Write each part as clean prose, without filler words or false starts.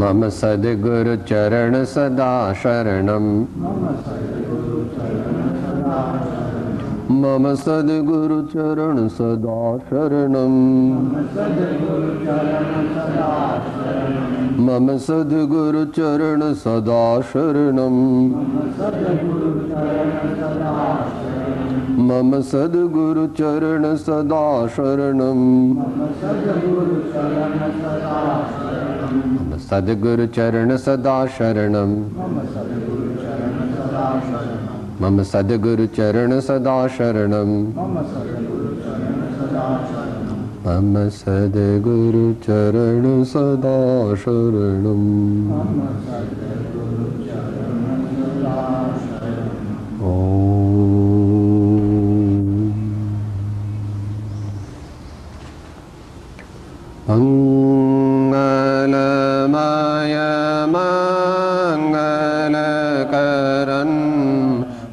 मम सद्गुरु चरण सदा शरणम मम सद्गुरु चरण सदा शरणम मम सद्गुरु चरण सदा शरणम मम सद्गुरु चरण सदा शरणम मम सद्गुरु चरण सदा शरणम मम सद्गुरु चरण सदा शरणम मम सद्गुरु चरण सदा शरणम। मंगलमय मंगलकरन्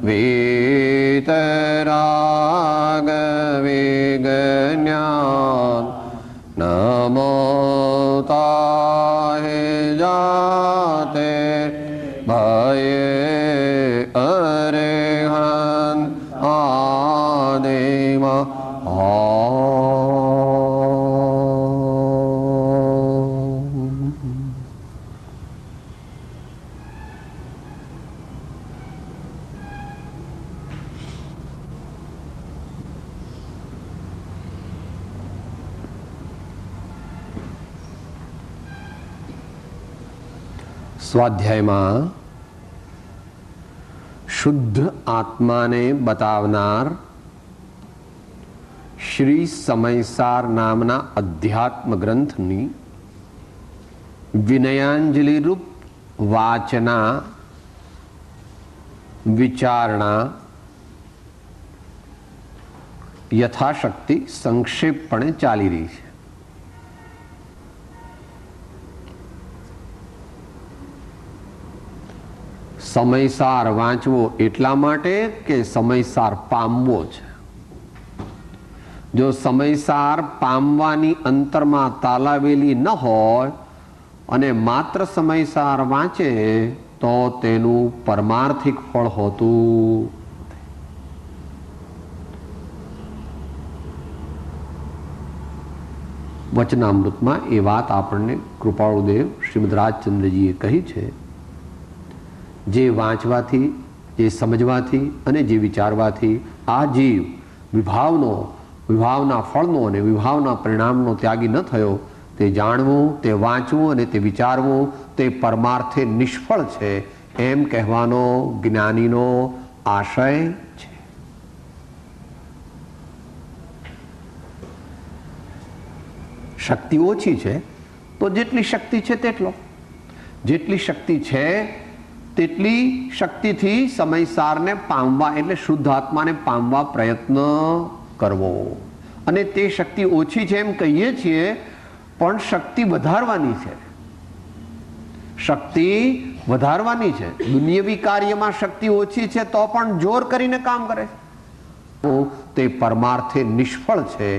वीतराग विज्ञान नमो ताहि जाते भये अरिहंत आदिम स्वाध्यायમાં શુદ્ધ આત્માને બતાવનાર શ્રી સમયસાર નામના અધ્યાત્મ ગ્રંથની વિનયાંજલિ રૂપ વાચના વિચારણા યથાશક્તિ સંક્ષેપપણે ચાલી રહી છે. સમયસાર વાંચવો એટલા માટે કે સમયસાર પામવો છે. જો સમયસાર પામવાની અંતરમાં તાલાવેલી ન હોય અને માત્ર સમયસાર વાંચે તો તેનું પરમાર્થિક ફળ હોતું. વચનામૃતમાં એ વાત આપણને કૃપાળુદેવ શ્રીમદ રાજચંદ્રજીએ કહી છે. જે વાંચવાથી, જે સમજવાથી અને જે વિચારવાથી આ જીવ વિભાવના ફળનો અને વિભાવના પરિણામનો ત્યાગી ન થયો, તે જાણવું, તે વાંચવું અને તે વિચારવું તે પરમાર્થે નિષ્ફળ છે એમ કહેવાનો જ્ઞાનીનો આશય છે. શક્તિ ઓછી છે તો જેટલી શક્તિ છે તેટલો, જેટલી શક્તિ છે તેટલી શક્તિથી સમયસારને પામવા એટલે શુદ્ધ આત્માને પામવા પ્રયત્ન કરવો. અને તે શક્તિ ઓછી છે એમ કહીએ છીએ પણ શક્તિ વધારવાની છે, શક્તિ વધારવાની છે. દુનિયાવી કાર્યમાં શક્તિ ઓછી છે તો પણ જોર કરીને કામ કરે છે, તે પરમાર્થે નિષ્ફળ છે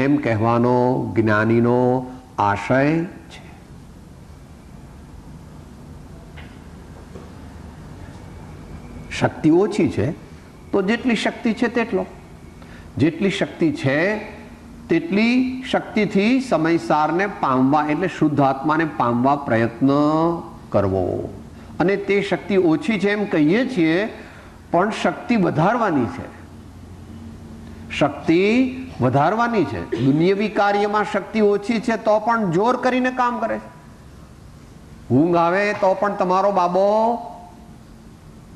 એમ કહેવાનો જ્ઞાનીનો આશય છે. શક્તિ ઓછી છે તો જેટલી શક્તિ છે તેટલો, જેટલી શક્તિ છે તેટલી શક્તિથી સમયસારને પામવા એટલે શુદ્ધ આત્માને પામવા પ્રયત્ન કરવો. અને તે શક્તિ ઓછી છે એમ કહીએ છીએ પણ શક્તિ વધારવાની છે, શક્તિ વધારવાની છે. દુનિયાવી કાર્યમાં શક્તિ ઓછી છે તો પણ જોર કરીને કામ કરે છે. ઊંઘ આવે તો પણ તમારો બાબો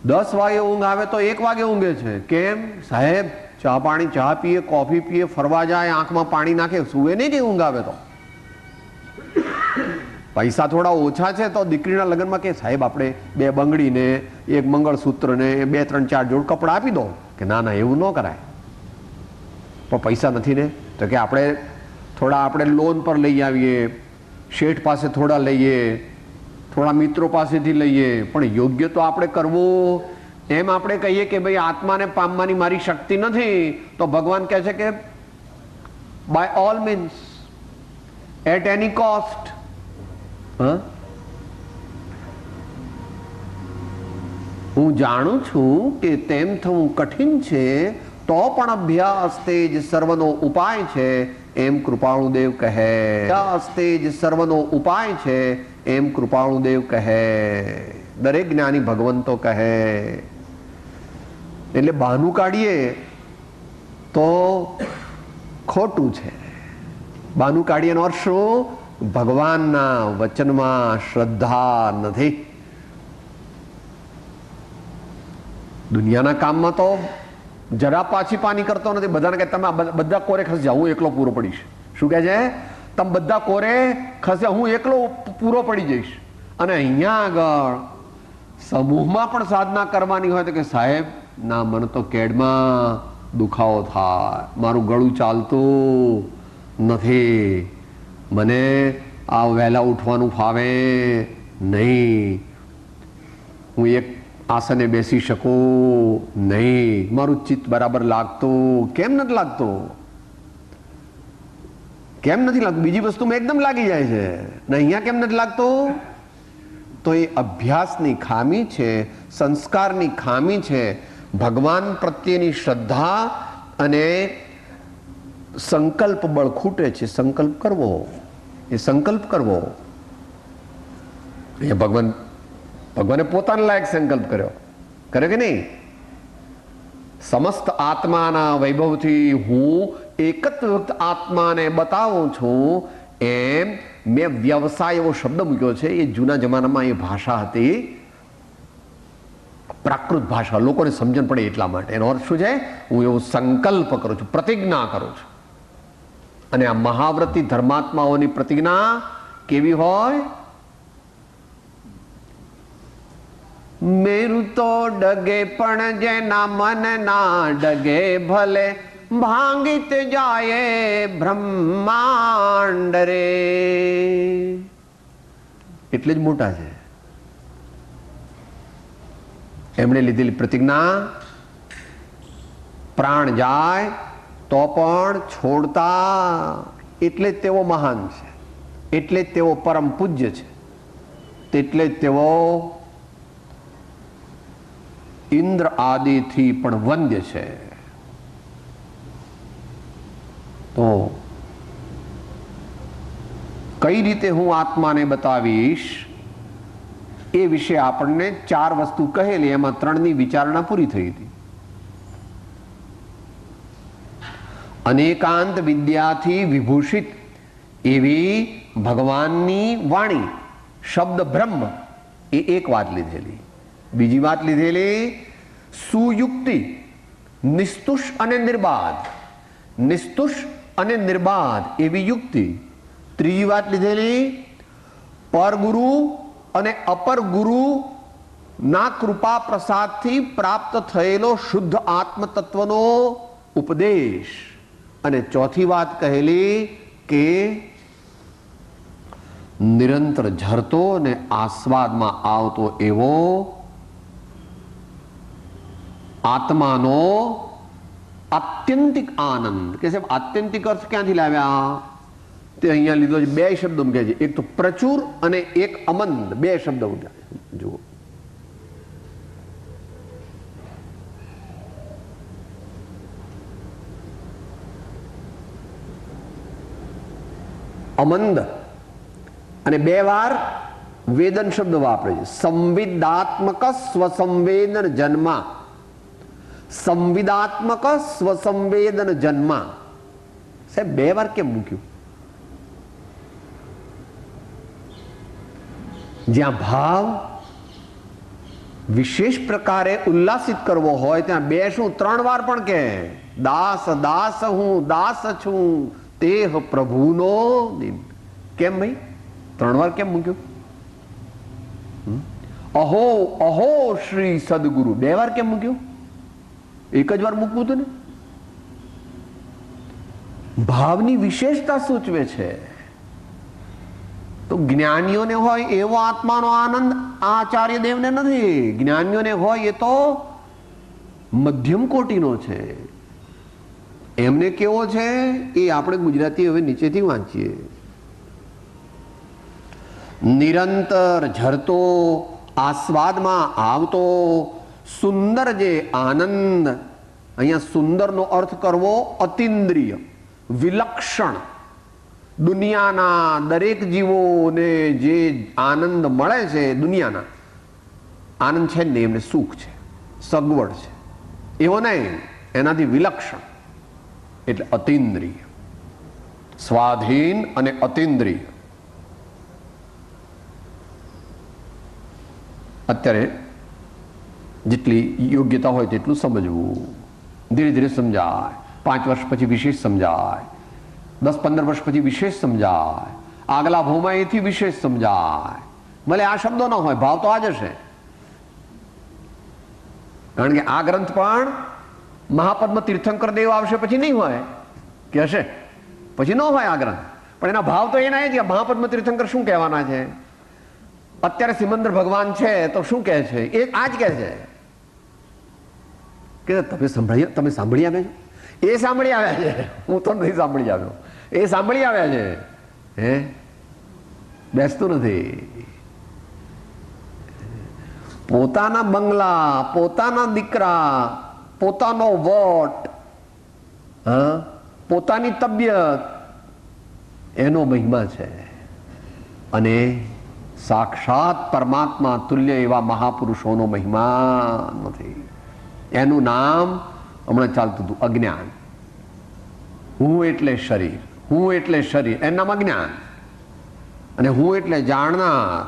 10 વાગે ઊંઘ આવે તો 1 વાગે ઊંઘે છે. કેમ? સાહેબ ચા પીએ, કોફી પીએ, ફરવા જાય, આંખમાં પાણી નાખે, સુવે નહીં કે ઊંઘ આવે તો. પૈસા થોડા ઓછા છે તો દીકરીના લગ્નમાં કે સાહેબ આપણે 2 બંગડી ને 1 મંગળસૂત્ર ને 2, 3, 4 જોડ કપડા આપી દો. કે ના એવું ન કરાય. તો પૈસા નથી ને તો કે આપણે લોન પર લઈ આવીએ, શેઠ પાસે થોડા લઈએ, થોડા મિત્રો પાસેથી લઈએ, પણ યોગ્ય તો આપણે કરવું. એમ આપણે કહીએ કે ભાઈ આત્માને પામવાની મારી શક્તિ નથી તો ભગવાન કહે છે કે by all means at any cost. હું જાણું છું કે તેમ થવું કઠિન છે, તો પણ અભ્યાસ તે જ સર્વનો ઉપાય છે, એમ કૃપાળુદેવ કહે. અભ્યાસ તે જ સર્વનો ઉપાય છે, એમ કૃપાળુદેવ કહે. દરેક જ્ઞાની ભગવંતો કહે. એટલે બહાનું કાઢીએ તો ખોટું છે. બહાનું કાઢીએ નો અર્થ શું? ભગવાનના વચનમાં શ્રદ્ધા નથી. દુનિયાના કામમાં તો જરા પાછી પાની કરતો નથી. બધાને કહે તમે બધા કોરે ખસી જાઓ, હું એકલો પૂરો પડીશ. શું કહે છે? તમે બધા કોરે ખસ્યા, હું એકલો પૂરો પડી જઈશ. અને અહીંયા આગળ સમૂહમાં પણ સાધના કરવાની હોય તો કે સાહેબ ના, મને તો કેડમાં દુખાવો થાય, મારું ગળું ચાલતું નથી, મને આ વહેલા ઉઠવાનું ફાવે નહીં, હું એક આસને બેસી શકું નહીં, મારું ચિત્ત બરાબર લાગતું. કેમ નથી લાગતું? કેમ નથી લાગતું? બીજી વસ્તુમાં એકદમ લાગી જાય છે ને અહીંયા કેમ નથી લાગતું? તો એ અભ્યાસની ખામી છે, સંસ્કારની ખામી છે. ભગવાન પ્રત્યેની શ્રદ્ધા અને સંકલ્પ બળ ખૂટે છે. સંકલ્પ કરવો, એ સંકલ્પ કરવો. એ ભગવાને પોતાના લાયક સંકલ્પ કર્યો કે નહીં? સમસ્ત આત્માના વૈભવથી હું એકત્વ આત્માને બતાવું છું. એમ મેં વ્યવસાય એવો શબ્દ મૂક્યો છે. એ જૂના જમાનામાં એ ભાષા હતી, પ્રાકૃત ભાષા, લોકોને સમજણ પડે એટલા માટે. એનો અર્થ શું છે? હું એવો સંકલ્પ કરું છું, પ્રતિજ્ઞા કરું છું. અને આ મહાવ્રતી ધર્માત્માઓની પ્રતિજ્ઞા કેવી હોય? મેરુ તો ડગે પણ જેના મન ના ડગે, ભલે ભાંગિત જાય બ્રહ્માંડ રે. એટલે જ મોટા છે. એમણે લીધેલી પ્રતિજ્ઞા પ્રાણ જાય તો પણ છોડતા, એટલે જ તેઓ મહાન છે, એટલે જ તેઓ પરમ પૂજ્ય છે, તેટલે જ તેઓ ઇન્દ્ર આદિથી પણ વંદ્ય છે. તો કઈ રીતે હું આત્માને બતાવીશ એ વિશે આપણને 4 વસ્તુ કહેલી, એમાં 3ની વિચારણા પૂરી થઈ હતી. અનેકાંત વિદ્યાથી વિભૂષિત એવી ભગવાનની વાણી, શબ્દ બ્રહ્મ, એ એક વાત લીધેલી. બીજી વાત લીધેલી સુયુક્તિ, નિસ્તુષ અને નિર્બાધ, નિસ્તુષ અને નિર્બાધ એવી યુક્તિ. ત્રીજી વાત લીધેલી પરગુરુ અને અપર ગુરુ ના કૃપા પ્રસાદથી પ્રાપ્ત થયેલો શુદ્ધ આત્મ તત્વનો ઉપદેશ. અને ચોથી વાત કહેલી કે નિરંતર ઝરતો અને આસ્વાદમાં આવતો એવો આત્માનો આત્યંતિક આનંદ. કે સાહેબ આત્યંતિક અર્થ ક્યાંથી લાવ્યા? તે અહીંયા લીધો છે. 2 શબ્દો મૂક્યા છે, એક તો પ્રચુર અને એક અમંદ. 2 શબ્દો મૂક્યા. જુઓ, અમંદ અને 2 વાર વેદન શબ્દ વાપરે છે. સંવિદાત્મક સ્વસંવેદન જન્મા, સંવિદાત્મક સ્વસંવેદન જન્મા. સાહેબ 2 વાર કેમ મૂક્યું? જ્યાં ભાવ વિશેષ પ્રકારે ઉલ્લાસિત કરવો હોય ત્યાં 2 શું 3 વાર પણ કે દાસ દાસ હું દાસ છું તેહ પ્રભુનો દિન. કેમ ભાઈ 3 વાર કેમ મૂક્યું? અહો અહો શ્રી સદગુરુ 2 વાર કેમ મૂક્યું? એક જ વાર મૂકવું હતું ને. ભાવની વિશેષતા સૂચવે છે. તો જ્ઞાનીઓને હોય એવો આત્માનો આનંદ આચાર્ય દેવને નથી. જ્ઞાનીઓને હોય એ તો મધ્યમ કોટીનો છે. એમને કેવો છે એ આપણે ગુજરાતી હવે નીચેથી વાંચીએ. નિરંતર ઝરતો, આસ્વાદમાં આવતો, સુંદર જે આનંદ, અહીંયા સુંદરનો અર્થ કરવો અતિન્દ્રિય, વિલક્ષણ. દુનિયાના દરેક જીવોને જે આનંદ મળે છે, દુનિયાના આનંદ છે ને એમને સુખ છે, સગવડ છે, એવો નહીં, એનાથી વિલક્ષણ એટલે અતિન્દ્રિય. સ્વાધીન અને અતિન્દ્રિય. અત્યારે જેટલી યોગ્યતા હોય તેટલું સમજવું, ધીરે ધીરે સમજાય. 5 વર્ષ પછી વિશેષ સમજાય, 10-15 વર્ષ પછી વિશેષ સમજાય, આગલા ભાવમાં એથી વિશેષ સમજાય. ભલે આ શબ્દો ન હોય, ભાવ તો આ જ હશે. કારણ કે આ ગ્રંથ પણ મહાપદ્મ તીર્થંકર દેવ આવશે પછી નહીં હોય કે હશે, પછી ન હોય આ ગ્રંથ, પણ એના ભાવ તો એના જ કે મહાપદ્મ તીર્થંકર શું કહેવાના છે. અત્યારે સિમંદર ભગવાન છે તો શું કહે છે, એ આ જ કહે છે કે તમે સાંભળી આવ્યા છો. એ સાંભળી આવ્યા છે, હું તો નહીં સાંભળી આવ્યો. એ સાંભળી આવ્યા છે, હે બેસતું નથી. પોતાના બંગલા, પોતાના દીકરા, પોતાનો વટ, હા, પોતાની તબિયત, એનો મહિમા છે. અને સાક્ષાત પરમાત્મા તુલ્ય એવા મહાપુરુષોનો મહિમા નથી. એનું નામ હમણાં ચાલતું હતું અજ્ઞાન. હું એટલે શરીર, હું એટલે શરીર, એનું નામ અજ્ઞાન. અને હું એટલે જાણનાર,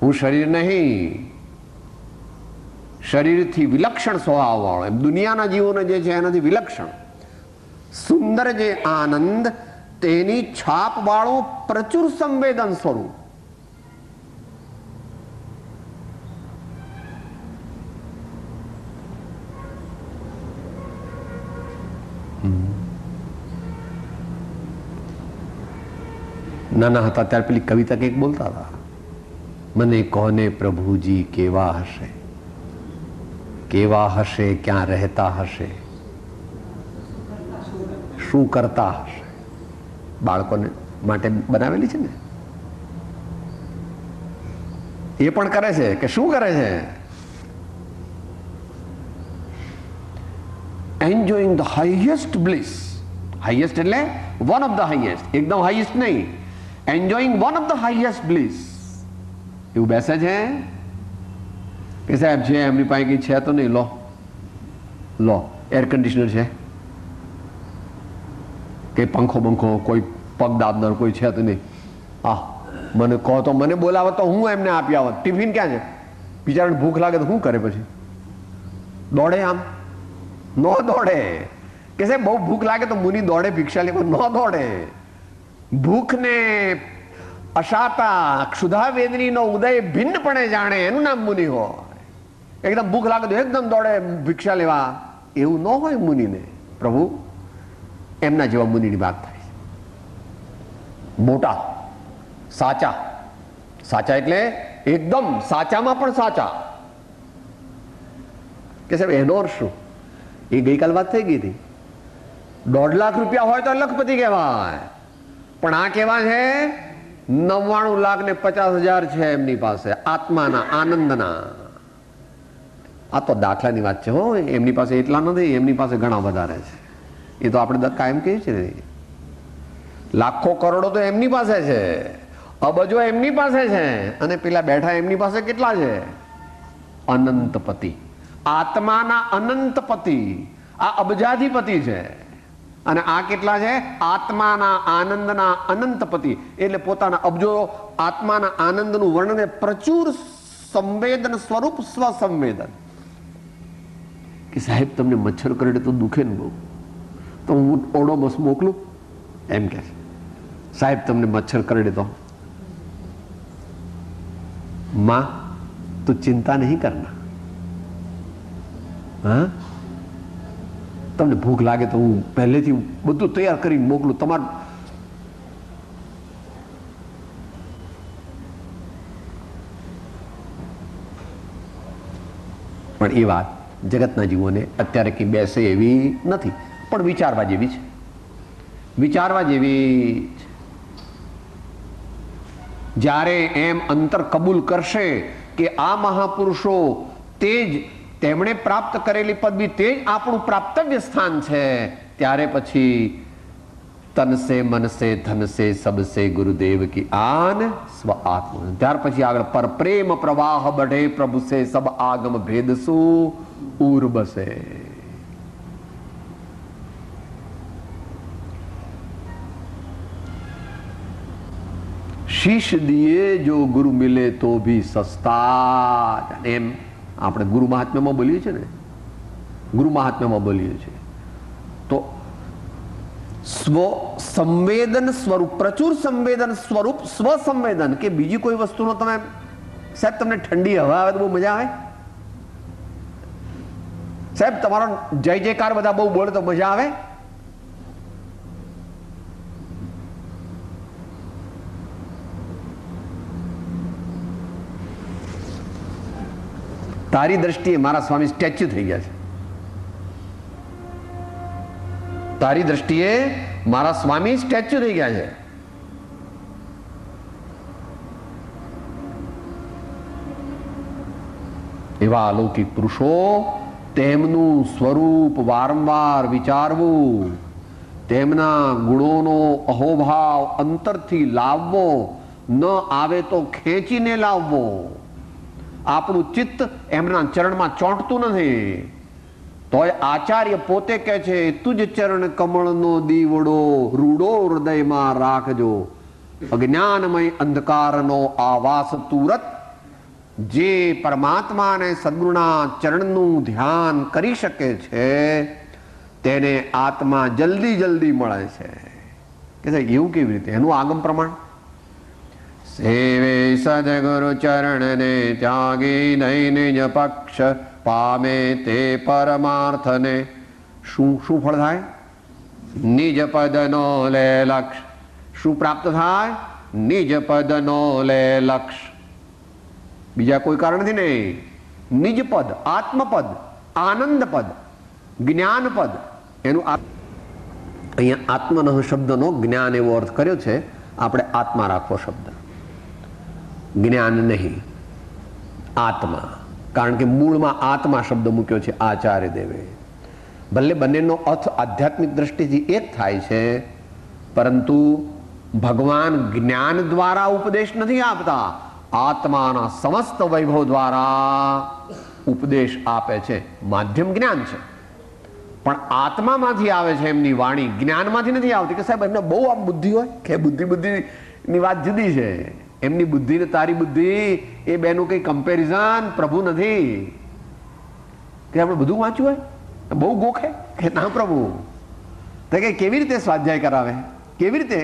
હું શરીર નહીં, શરીરથી વિલક્ષણ સ્વભાવ વાળો, એમ દુનિયાના જીવોને જે છે એનાથી વિલક્ષણ સુંદર જે આનંદ, તેની છાપ વાળું પ્રચુર સંવેદન સ્વરૂપ. નાના હતા ત્યારે પેલી કવિતા કંઈક બોલતા હતા, મને કોને પ્રભુજી કેવા હશે, કેવા હશે, ક્યાં રહેતા હશે, શું કરતા હશે. બાળકોને માટે બનાવેલી છે ને, એ પણ કરે છે કે શું કરે છે, enjoying the highest bliss. Highest એટલે વન ઓફ ધ હાઈએસ્ટ, એકદમ હાઈએસ્ટ નહીં, enjoying one of the highest bliss. એવું બેસે છે કે સાહેબ છે એમની પાસે કંઈ છે તો નહીં, લો લો એર કન્ડિશનર છે કે પંખો બંખો, કોઈ પગ દાબનાર કોઈ છે તો નહીં. હા, મને કહો તો મને બોલાવો તો હું એમને આપી આવત. ટિફિન ક્યાં છે, બિચારાને ભૂખ લાગે તો શું કરે, પછી દોડે? આમ ન દોડે. કે સાહેબ બહુ ભૂખ લાગે તો મુનિ દોડે ભિક્ષા લેવા, ન દોડે. ભૂખને અશાતા ક્ષુધા વેદનીનો ઉદય ભિન્નપણે જાણે, એનું નામ મુનિ હોય. એકદમ ભૂખ લાગે તો એકદમ દોડે ભિક્ષા લેવા, એવું ન હોય મુનિને. પ્રભુ એમના જેવા મુનિની વાત થાય છે. મોટા, સાચા, સાચા એટલે એકદમ સાચામાં પણ સાચા. કે સાહેબ એનો અર્થ શું? એ ગઈકાલ વાત થઈ ગઈ હતી. 1.5 લાખ રૂપિયા હોય તો લખપતિ કહેવાય, પણ આ કેવા છે 99,50,000 છે એમની પાસે, આત્માના આનંદના. આ તો દાખલાની વાત છે હો, એમની પાસે એટલા નથી, એમની પાસે ઘણા વધારે છે. એ તો આપણે કાયમ કહીએ છીએ ને, લાખો કરોડો તો એમની પાસે છે, અબજો એમની પાસે છે, અને પેલા બેઠા એમની પાસે કેટલા છે? અનંતપતિ, આત્માના અનંતપતિ. આ અબજાધિપતિ છે, અને આ કેટલા છે? આત્માના આનંદના અનંતપતિ. એટલે પોતાના અબજો આત્માના આનંદનું વર્ણન, પ્રચુર સંવેદન સ્વરૂપ સ્વસંવેદન. કે સાહેબ તમને મચ્છર કરડે તો દુખે ને બહુ, તો હું ઓડોમોસ મોકલું એમ કે છે. સાહેબ તમને મચ્છર કરડે તો માં તું ચિંતા નહીં કરના, હા, તમને ભૂખ લાગે તો હું પહેલેથી બધું તૈયાર કરીને મોકલું તમારું. પણ એ વાત જગતના જીવોને અત્યારે કંઈ બેસે એવી નથી, પણ વિચારવા જેવી છે. વિચારવા જેવી છે. જ્યારે એમ અંતર કબૂલ કરશે કે આ મહાપુરુષો તે જ તેમણે પ્રાપ્ત કરેલી પદવી તે જ આપણું પ્રાપ્તવ્ય સ્થાન છે, ત્યારે પછી તન સે મન સે ધન સે સબ સે ગુરુદેવ કી આન સ્વ આત્મ, ત્યાર પછી આગળ પર પ્રેમ પ્રવાહ બઢે પ્રભુ સે સબ આગમ ભેદ સુ ઉર બસે. શીશ દિએ જો ગુરુ મિલે તો ભી સસ્તા, એમ આપણે ગુરુ મહાત્મ્યમાં બોલીએ છીએ ને, ગુરુ મહાત્મ્યમાં બોલીએ છીએ તો સ્વ સંવેદન સ્વરૂપ, પ્રચુર સંવેદન સ્વરૂપ સ્વ સંવેદન, કે બીજી કોઈ વસ્તુનો તમે સાહેબ તમને ઠંડી હવા આવે તો બહુ મજા આવે સાહેબ, તમારો જય જયકાર બધા બહુ બોલે તો મજા આવે. તારી દ્રષ્ટિએ મારા સ્વામી સ્ટેચ્યુ થઈ ગયા છે, તારી દ્રષ્ટિએ મારા સ્વામી સ્ટેચ્યુ થઈ ગયા છે. એવા અલૌકિક પુરુષો, તેમનું સ્વરૂપ વારંવાર વિચારવું, તેમના ગુણોનો અહોભાવ અંતરથી લાવવો, ન આવે તો ખેંચીને લાવવો. આપણું ચિત્ત એમના ચરણમાં ચોંટતું નથી, તોય આચાર્ય પોતે કહે છે તુજ ચરણ કમળનો દીવડો રૂડો હૃદયમાં રાખજો, અજ્ઞાનમય અંધકારનો આવાસ તુરત. જે પરમાત્મા અને સદગુરુના ચરણનું ધ્યાન કરી શકે છે તેને આત્મા જલ્દી જલ્દી મળે છે. કે એવું કેવી રીતે? એનું આગમ પ્રમાણ સેવે સદગુરુ ચરણ ને ત્યાગી નહીં નિજ પક્ષ, પામે તે પરમાર્થને. શું શું ફળ થાય? નિજ પદનો લે લક્ષ. શું પ્રાપ્ત થાય? નિજ પદનો લે લક્ષ. બીજા કોઈ કારણ નથી નહીં. નિજ પદ, આત્મપદ, આનંદ પદ, જ્ઞાન પદ. એનું અહીંયા આત્મન શબ્દનો જ્ઞાન એવો અર્થ કર્યો છે, આપણે આત્મા રાખવો શબ્દ, જ્ઞાન નહીં, આત્મા. કારણ કે મૂળમાં આત્મા શબ્દ મૂક્યો છે આચાર્ય દેવે. ભલે બંનેનો અર્થ આધ્યાત્મિક દ્રષ્ટિથી એક થાય છે, પરંતુ ભગવાન જ્ઞાન દ્વારા ઉપદેશ નથી આપતા, આત્માના સમસ્ત વૈભવ દ્વારા ઉપદેશ આપે છે. માધ્યમ જ્ઞાન છે, પણ આત્મામાંથી આવે છે એમની વાણી, જ્ઞાનમાંથી નથી આવતી. કે સાહેબ એમને બહુ આમ બુદ્ધિ હોય કે બુદ્ધિની વાત જુદી છે. એમની બુદ્ધિ ને તારી બુદ્ધિ એ બેનું કઈ કમ્પેરિઝન પ્રભુ નથી. કે આપણે બધું વાંચ્યું હોય, બહુ ગોખે કે ના પ્રભુ. તો કે કેવી રીતે સ્વાધ્યાય કરાવે, કેવી રીતે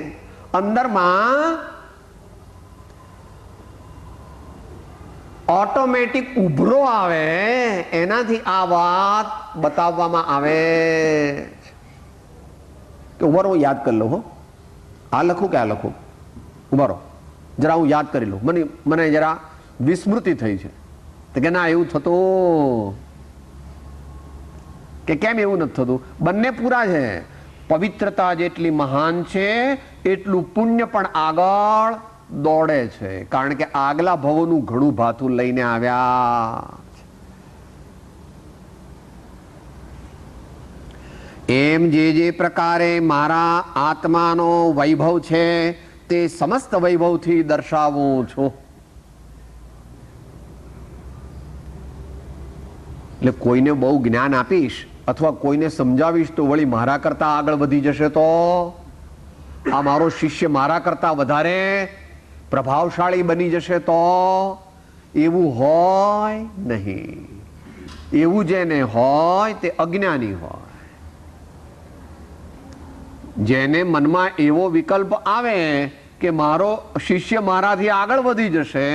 અંદરમાં ઓટોમેટિક ઉભરો આવે, એનાથી આ વાત બતાવવામાં આવે. કે ઉભરો યાદ કરી લો, હો આ લખું કે આ લખું, ઉભરો જરા હું યાદ કરી લઉં, મને જરા વિસ્મૃતિ થઈ છે. તો કે ના એવું થતું, કે કેમ એવું નથી થતું? બંને પૂરા છે. પવિત્રતા જેટલી મહાન છે એટલું પુણ્ય પણ આગળ દોડે છે, કારણ કે આગલા ભવોનું ઘણું ભાથું લઈને આવ્યા. એમ જે પ્રકારે મારા આત્માનો વૈભવ છે તે સમસ્ત વૈભવથી દર્શાવું છું. એટલે કોઈને બહુ જ્ઞાન આપીશ અથવા કોઈને સમજાવીશ તો વળી મારા કરતા આગળ વધી જશે, તો આ મારો શિષ્ય મારા કરતા વધારે પ્રભાવશાળી બની જશે, તો એવું હોય નહીં. એવું જેને હોય તે અજ્ઞાની હોય. જેને મનમાં એવો વિકલ્પ આવે કે મારો શિષ્ય મારાથી આગળ વધી જશે,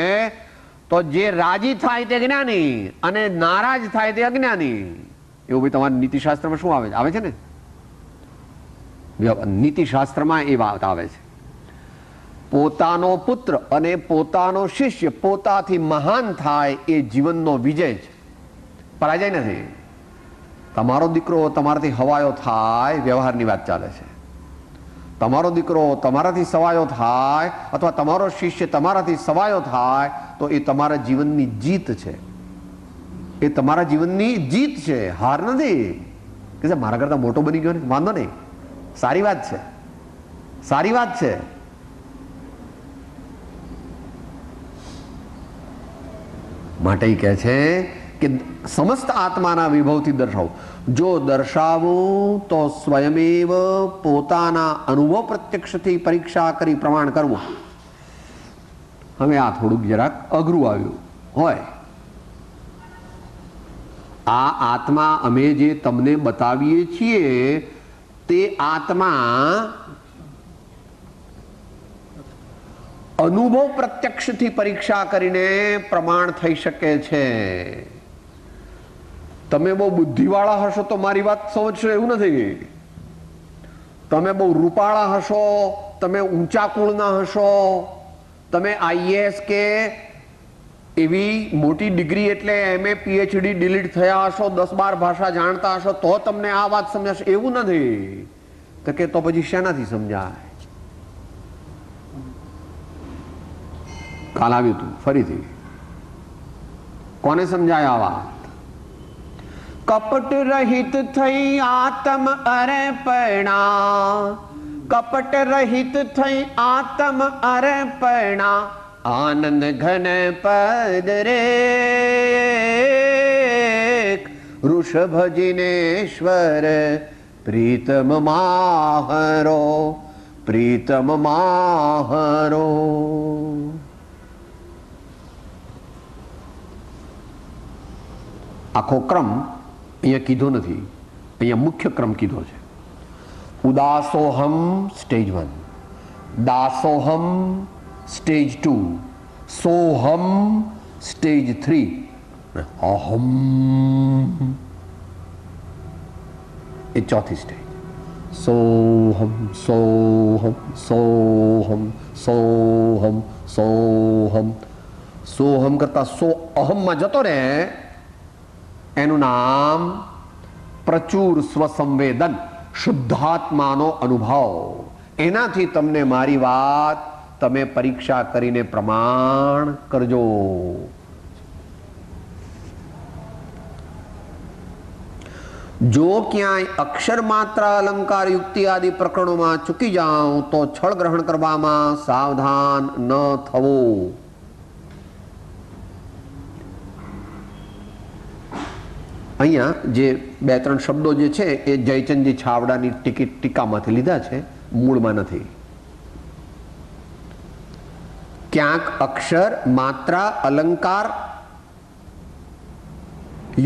તો જે રાજી થાય તે જ્ઞાની અને નારાજ થાય તે અજ્ઞાની. એવું ભાઈ તમારા નીતિશાસ્ત્રમાં શું આવે છે ને? નીતિશાસ્ત્રમાં એ વાત આવે છે, પોતાનો પુત્ર અને પોતાનો શિષ્ય પોતાથી મહાન થાય એ જીવનનો વિજય છે, પરાજય નથી. તમારો દીકરો તમારાથી હવાયો થાય, વ્યવહારની વાત ચાલે છે. તમારો દીકરો તમારાથી સવાયો થાય અથવા તમારો શિષ્ય તમારાથી સવાયો થાય તો એ તમારા જીવનની જીત છે. એ તમારા જીવનની જીત છે, હાર નથી કે સાહેબ મારા કરતા મોટો બની ગયો ને, વાંધો નહીં, સારી વાત છે, સારી વાત છે. માટે કહે છે કે સમસ્ત આત્માના વિભવથી દર્શાવો. જો દર્શાવું તો સ્વયમેવ પોતાના અનુભવ પ્રત્યક્ષથી પરીક્ષા કરી પ્રમાણ કરવું. હવે આ થોડુંક જરાક અઘરું આવ્યું હોય. આ આત્મા અમે જે તમને બતાવીએ છીએ તે આત્મા અનુભવ પ્રત્યક્ષથી પરીક્ષા કરીને પ્રમાણ થઈ શકે છે. તમે બહુ બુદ્ધિવાળા હશો તો મારી વાત સમજશો એવું નથી. તમે બહુ રૂપાળા હશો, તમે ઊંચા કુળના હશો, તમે આઈએએસ કે એવી મોટી ડિગ્રી એટલે MA PhD ડિલીટ થયા હશો, 10-12 ભાષા જાણતા હશો તો તમને આ વાત સમજાશે એવું નથી. તો કે તો પછી શેનાથી સમજાય? કાલ આવ્યું હતું ફરીથી. કોને સમજાય આ વાત? કપટ રહિત થઈ આત્મ અર્પણા, કપટ રહિત થઈ આત્મ અર્પણા, આનંદ ઘન પદ રે વૃષભ જિનેશ્વર પ્રીતમ માહરો, પ્રીતમ માહરો. આખો ક્રમ અહીંયા કીધો નથી, અહીંયા મુખ્ય ક્રમ કીધો છે. ઉદાસોહમ સ્ટેજ 1, દાસોહમ સ્ટેજ 2, સોહમ સ્ટેજ 3, અહમ એ ચોથી સ્ટેજ. સોહમ સોહમ સોહમ સોહમ સોહમ. સોહમ કરતા સો અહમમાં જતો રહે એનું નામ પ્રચુર સ્વસંવેદન, શુદ્ધાત્માનો અનુભવ. એનાથી તમને મારી વાત તમે પરીક્ષા કરીને પ્રમાણ કરજો. જો ક્યાંય અક્ષર માત્ર અલંકાર યુક્તિ આદિ પ્રકરણોમાં ચૂકી જાઉં તો છળ ગ્રહણ કરવામાં સાવધાન ન થવું. અહીંયા જે 2-3 શબ્દો જે છે એ જયચંદજી છાવડાની ટીકામાંથી લીધા છે, મૂળમાં નથી. ક્યાંક અક્ષર માત્રા અલંકાર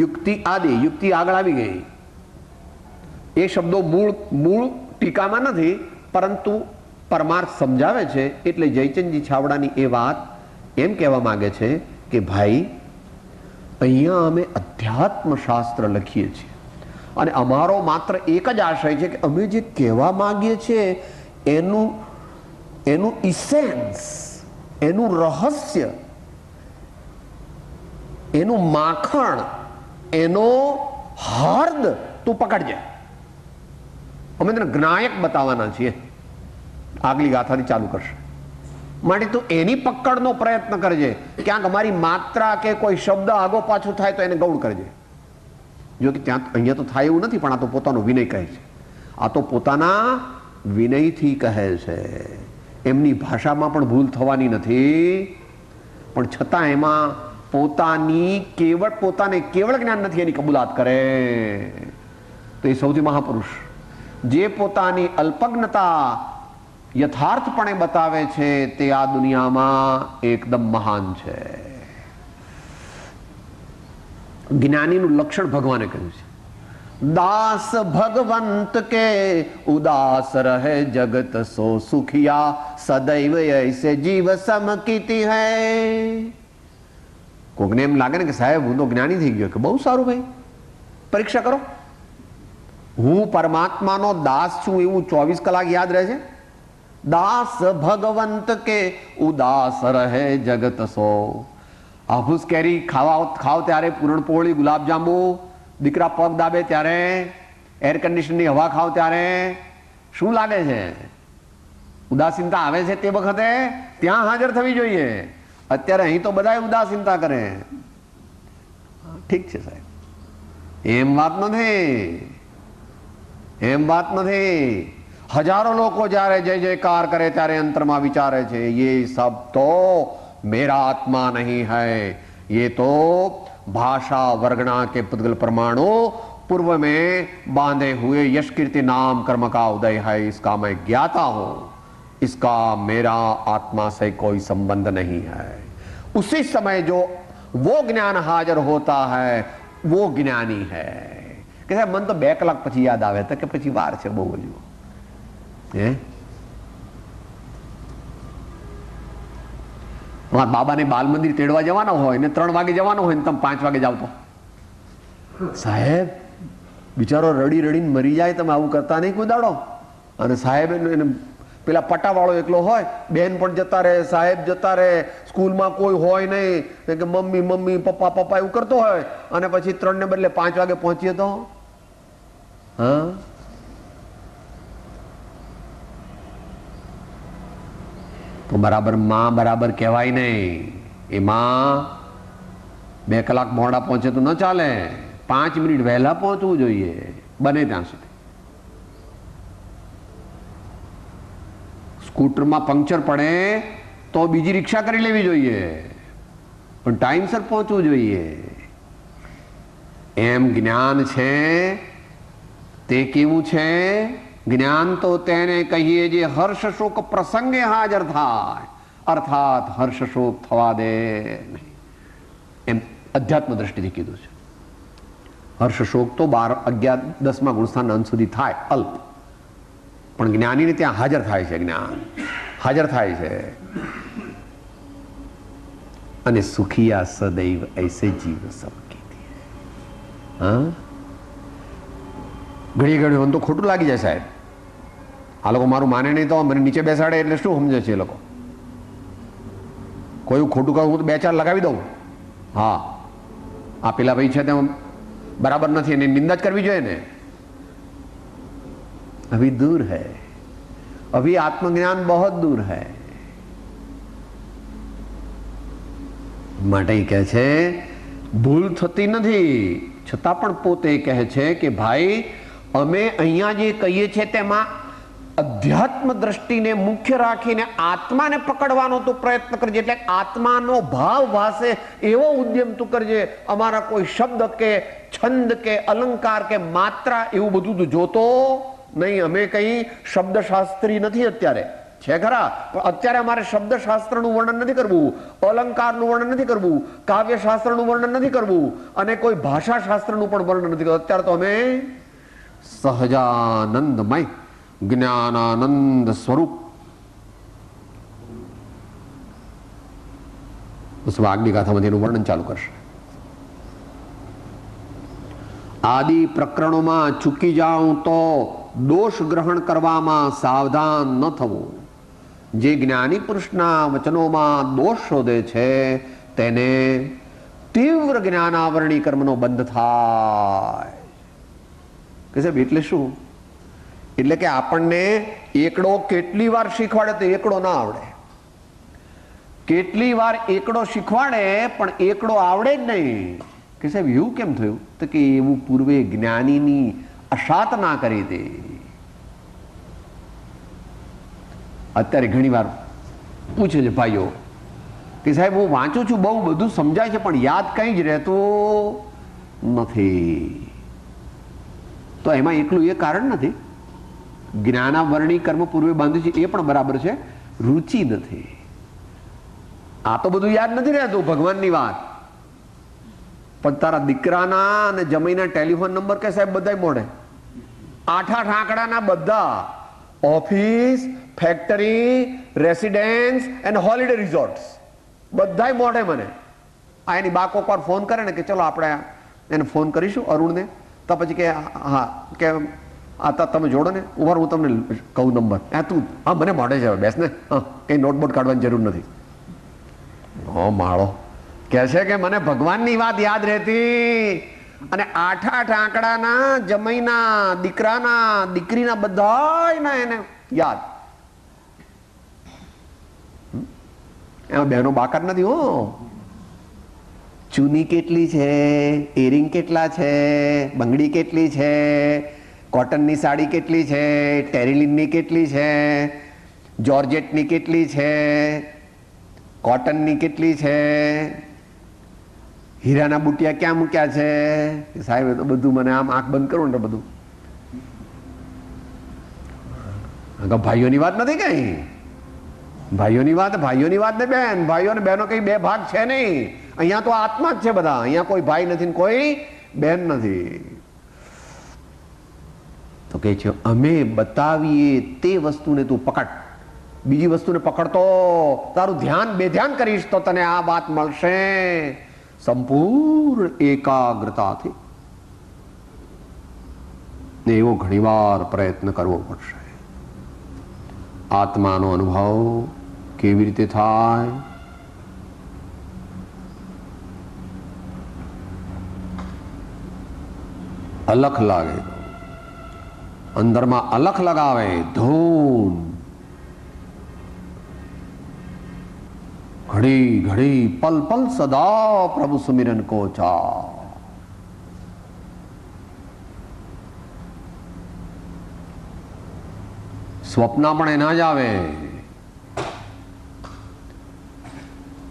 યુક્તિ આદિ, યુક્તિ આગળ આવી ગઈ, એ શબ્દો મૂળ ટીકામાં નથી પરંતુ પરમાર્થ સમજાવે છે. એટલે જયચંદજી છાવડાની એ વાત એમ કહેવા માંગે છે કે ભાઈ અહીંયા અમે અધ્યાત્મ શાસ્ત્ર લખીએ છીએ અને અમારો માત્ર એક જ આશય છે કે અમે જે કહેવા માંગીએ છીએ એનું ઇસેન્સ, એનું રહસ્ય, એનું માખણ, એનો હાર્દ તું પકડજે. અમે તને જ્ઞાયક બતાવવાના છીએ. આગલી ગાથાથી ચાલુ કરશે. માટે તું એની પકડનો પ્રયત્ન કરજે. ક્યાંક અમારી માત્રા કે કોઈ શબ્દ આગો પાછું થાય તો એને ગૌણ કરજે. જો કે ત્યાં અહીંયા તો થાય એવું નથી, પણ આ તો પોતાનો વિનય કહે છે. આ તો પોતાના વિનયથી કહે છે. એમની ભાષામાં પણ ભૂલ થવાની નથી, પણ છતાં એમાં પોતાને કેવળ જ્ઞાન નથી એની કબૂલાત કરે તો એ સૌથી મહાપુરુષ. જે પોતાની અલ્પજ્ઞતા યથાર્થપણે બતાવે છે તે આ દુનિયામાં એકદમ મહાન છે. જ્ઞાનીનું લક્ષણ ભગવાને કહ્યું છે, દાસ ભગવંત કે ઉદાસ રહે જગત સો સુખિયા, સદૈવ ऐसे જીવ સમકીતિ હૈ. કોકને એમ લાગે ને કે સાહેબ હું તો જ્ઞાની થઈ ગયો, કે બહુ સારું ભાઈ, પરીક્ષા કરો. હું પરમાત્માનો દાસ છું એવું 24 કલાક યાદ રહે છે? દાસ ભગવંત કે ઉદાસ રહે જગત સો. હાફૂસ કેરી ખાવ ત્યારે, પૂરણપોળી, ગુલાબજાંબુ, દીકરા પગ દાબે ત્યારે, એર કન્ડિશનની હવા ખાવ ત્યારે શું લાગે છે? ઉદાસીનતા આવે છે તે વખતે ત્યાં હાજર થવી જોઈએ. અત્યારે અહીં તો બધા ઉદાસીનતા કરે. ઠીક છે સાહેબ, એમ વાત નથી, એમ વાત નથી. હજારો લોકો જ્યારે જય જયકાર કરે ત્યારે અંતરમાં વિચારે છે ये सब तो मेरा आत्मा नहीं है, ये तो भाषा वर्गणा के पुद्गल परमाणु पूर्व में बांधे हुए यश कीर्ति नाम कर्म का उदय है, इसका मैं ज्ञाता हूं, इसका मेरा आत्मा से कोई संबंध नहीं है. उसी समय जो वो ज्ञान हाजिर होता है वो ज्ञानी है. કે સાહેબ મને તો 2 કલાક પછી યાદ આવે તો કે પછી વાર છે બહુ હજુ. બાબાને બાલ મંદિર તેડવા જવાનો હોય ને 3 વાગે જવાનો હોય ને તમે 5 વાગે જાવ તો સાહેબ બિચારો રડી રડીને મરી જાય. તમે આવું કરતા નહીં કોઈ દાડો. અને સાહેબ એને પેલા પટાવાળો એકલો હોય, બેન પણ જતા રહે, સાહેબ જતા રહે, સ્કૂલમાં કોઈ હોય નહીં કે મમ્મી મમ્મી પપ્પા પપ્પા એવું કરતો હોય અને પછી 3 ને બદલે 5 વાગે પહોંચીએ તો હા તો બરાબર માં બરાબર કહેવાય નહીં. એ માં 2 કલાક મોડા પહોંચે તો ન ચાલે, 5 મિનિટ વહેલા પહોંચવું જોઈએ બને ત્યાં સુધી. સ્કૂટરમાં પંક્ચર પડે તો બીજી રિક્ષા કરી લેવી જોઈએ, પણ ટાઈમસર પહોંચવું જોઈએ. એમ જ્ઞાન છે તે કેવું છે? જ્ઞાન તો તેને કહીએ જે હર્ષ શોક પ્રસંગે હાજર થાય, અર્થાત હર્ષ શોક થવા દે નહીં, એમ અધ્યાત્મ દ્રષ્ટિથી કીધું છે. હર્ષ શોક તો 12, 11, 10મા ગુણસ્થાન અંત સુધી થાય અલ્પ, પણ જ્ઞાનીને ત્યાં હાજર થાય છે, જ્ઞાન હાજર થાય છે. અને સુખિયા સદૈવ ऐसे जीव सब કીધી. હા ઘડી ઘડી મને તો ખોટું લાગી જાય સાહેબ. આ લોકો મારું માને નહીં તો મને નીચે બેસાડે એટલે શું સમજે છે એ લોકો? કોઈ ખોટું કહું હું તો 2-4 લગાવી દઉં. હા આ પેલા ભાઈ છે તેમ બરાબર નથી એની નિંદા જ કરવી જોઈએ ને. अभी दूर है, अभी आत्मज्ञान बहुत दूर है. માટે કહે છે ભૂલ થતી નથી, છતાં પણ પોતે કહે છે કે ભાઈ અમે અહીંયા જે કહીએ છીએ તેમાં અધ્યાત્મ દ્રષ્ટિને મુખ્ય રાખીને આત્માને પકડવાનો તું પ્રયત્ન કરજે, એટલે આત્માનો ભાવ ભાસે એવો ઉદ્યમ તું કરજે. અમારા કોઈ શબ્દ કે છંદ કે અલંકાર કે માત્રા એવું બધું તું જોતો નહીં. અમે કઈ શબ્દશાસ્ત્રી નથી, અત્યારે છે ખરા, પણ અત્યારે અમારે શબ્દશાસ્ત્રનું વર્ણન નથી કરવું, અલંકારનું વર્ણન નથી કરવું, કાવ્યશાસ્ત્રનું વર્ણન નથી કરવું અને કોઈ ભાષાશાસ્ત્રનું પણ વર્ણન નથી કરવું. અત્યારે તો અમે સહજાનંદમય જ્ઞાનાનંદ સ્વરૂપ આગની ગાથામાંથી એનું વર્ણન ચાલુ કરશે. આદિ પ્રકરણોમાં ચૂકી જાઉં તો દોષ ગ્રહણ કરવામાં સાવધાન ન થવું. જે જ્ઞાની પુરુષના વચનોમાં દોષ શોધે છે તેને તીવ્ર જ્ઞાનાવરણી કર્મનો બંધ થાય. કે સાહેબ એટલે શું? એટલે કે આપણને એકડો કેટલી વાર શીખવાડે તો એકડો ના આવડે, કેટલી વાર એકડો શીખવાડે પણ એકડો આવડે જ નહીં. કે સાહેબ એવું કેમ થયું? તો કે એવું પૂર્વે જ્ઞાનીની અશાત ના કરી હતી. અત્યારે ઘણી વાર પૂછે છે ભાઈઓ કે સાહેબ હું વાંચું છું, બહુ બધું સમજાય છે પણ યાદ કંઈ જ રહેતું નથી. તો એમાં એકલું એ કારણ નથી, જ્ઞાનાવરણી કર્મ પૂર્વે બાંધ્યું છે એ પણ બરાબર છે, રુચિ નથી. આ તો બધું યાદ નથી રહેતું ભગવાનની વાત, પણ તારા દીકરાના અને જમીના ટેલિફોન નંબર કે સાહેબ બધા મોઢે, 8 આંકડાના બધા, office, factory, residence and holiday resorts બધાય મોઢે. મને આ એની બા કોક વાર ફોન કરે ને કે ચલો આપણે એને ફોન કરીશું અરુણને, તો પછી કે હા કે આ તમે જોડો ને ઉભા હું તમને કહું નંબર. તું હા મને મોઢે છે બેસ ને, હા કંઈ નોટબોટ કાઢવાની જરૂર નથી. માળો કહે છે કે મને ભગવાનની વાત યાદ રહેતી અને 8 આંકડાના જમઈના દીકરાના દીકરીના બધાયના એને યાદ. એમાં બહેનો બાકાત નથી હો, ચૂની કેટલી છે, એરિંગ કેટલા છે, બંગડી કેટલી છે, કોટનની સાડી કેટલી છે, ટેરિલિનની કેટલી છે, જોર્જેટની કેટલી છે, કોટનની કેટલી છે, હીરાના બુટિયા ક્યાં મૂક્યા છે. સાહેબ તો બધું મને આમ આંખ બંધ કરું ને બધું. ભાઈઓની વાત નથી કઈ, ભાઈઓની વાત ને બેન, ભાઈઓ ને બહેનો કઈ બે ભાગ છે નહીં. અહીંયા તો આત્મા જ છે બધા. અહીંયા કોઈ ભાઈ નથી, કોઈ બેન નથી. તો કે છે અમે બતાવીએ તે વસ્તુને તું પકડ, બીજી વસ્તુને પકડતો તારું ધ્યાન બેધ્યાન કરીશ તો તને આ વાત મળશે સંપૂર્ણ એકાગ્રતાથી. એવો ઘણીવાર પ્રયત્ન કરવો પડશે. આત્માનો અનુભવ કેવી રીતે થાય? અલખ લાગે, અંદરમાં અલખ લગાવે, ધૂન ઘડી ઘડી પલ પલ સદા પ્રભુ સુમિરન કો ચા. સ્વપ્ન પણ એના જ આવે.